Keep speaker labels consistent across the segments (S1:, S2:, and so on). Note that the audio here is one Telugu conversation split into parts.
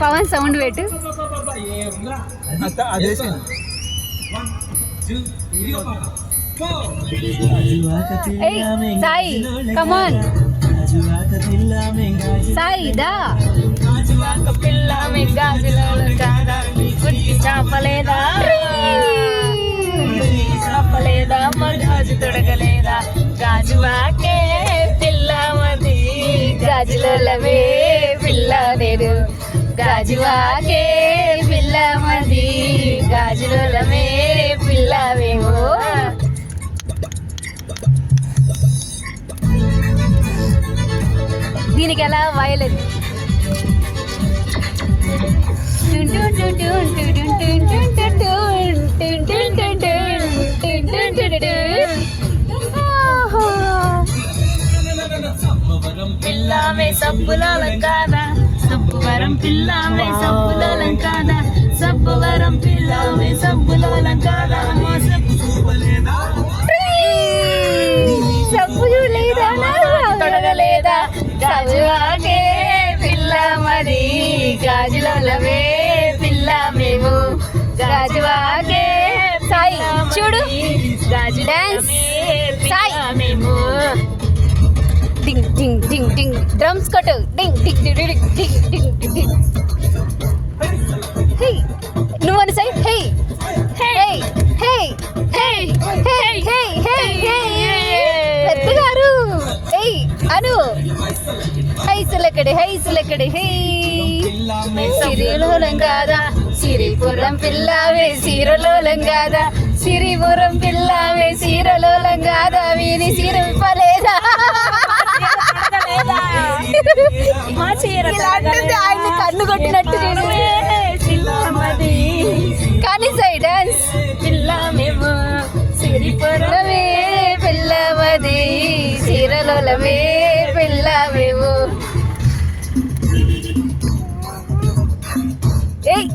S1: పవన్ సౌండ్ పెట్టు. సాయి కమాన్ సాయి దా పిల్ల చాపలేదా చాపలేదా గాజు తొడగలేదా గాజువాకే పిల్లమది గాజులవే పిల్ల నేను గాజువాకే పిల్లమది గాజులవే పిల్లవేమో. దీనికి ఎలా వయలేదు. పిల్లమే సబ్బులంకాద సబ్బువరం పిల్లమే సబ్బులంకాద సబ్బువరం పిల్లమే సబ్బులంకాద సబ్బు లేదా తొడగలేదా గాజువాకే పిల్ల మరి గాజులవే పిల్ల మేము గాజువాకే. సాయి చూడు గాజు డాన్స్ సాయి మేము. టింగ్ టింగ్ టింగ్ టింగ్ డ్రమ్స్ కొట్టు టింగ్ టింగ్ టింగ్ టింగ్ టింగ్ టింగ్. హే నువ్వు అని సై హే హే హే హే హే హే హే హే పెద్దగారు ఏయ్ అను హైసులెక్కడి హైసులెక్కడి హే సిరిలోలం కాదా సిరిపురం పిల్లవే సీరలోలం కాదా సిరిపురం పిల్లవే సీరలోలం కాదా వీని సీర విప్పలేదా ఆయన కన్ను కొట్టినట్టు కానీ సై డాన్స్ పిల్లమేమో సిరిపురమే పిల్లవది సీరలోలమే పిల్లమేమో. ఏయ్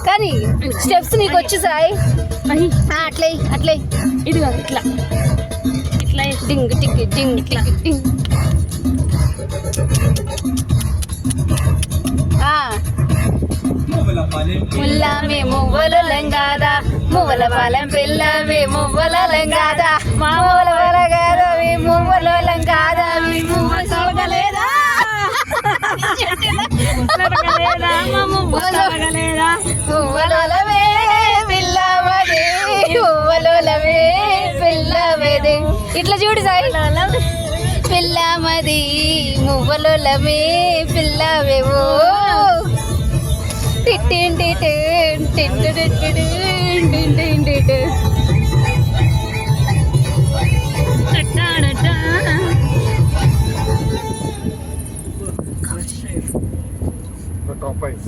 S1: కానీ స్టెప్స్ నీకు వచ్చు సాయి. అట్లే అట్లే ఇది ఇట్లా ఇట్లా డింగ్ టిక్ డింగ్ ఇట్లా డింగ్. ముల్లమే మువ్వల లంగాదా మువ్వల పాలెం పిల్లమే మువ్వల లంగాదా మా మువ్వల వలగాదా మీ మువ్వల లంగాదా మీ మువ్వ సొలగలేదా మువ్వలవే పిల్లవదే మువ్వలవే పిల్లవదే. ఇట్లా చూడు సాయి పిల్లమది మువ్వలవే పిల్లవేవో.
S2: Top 5.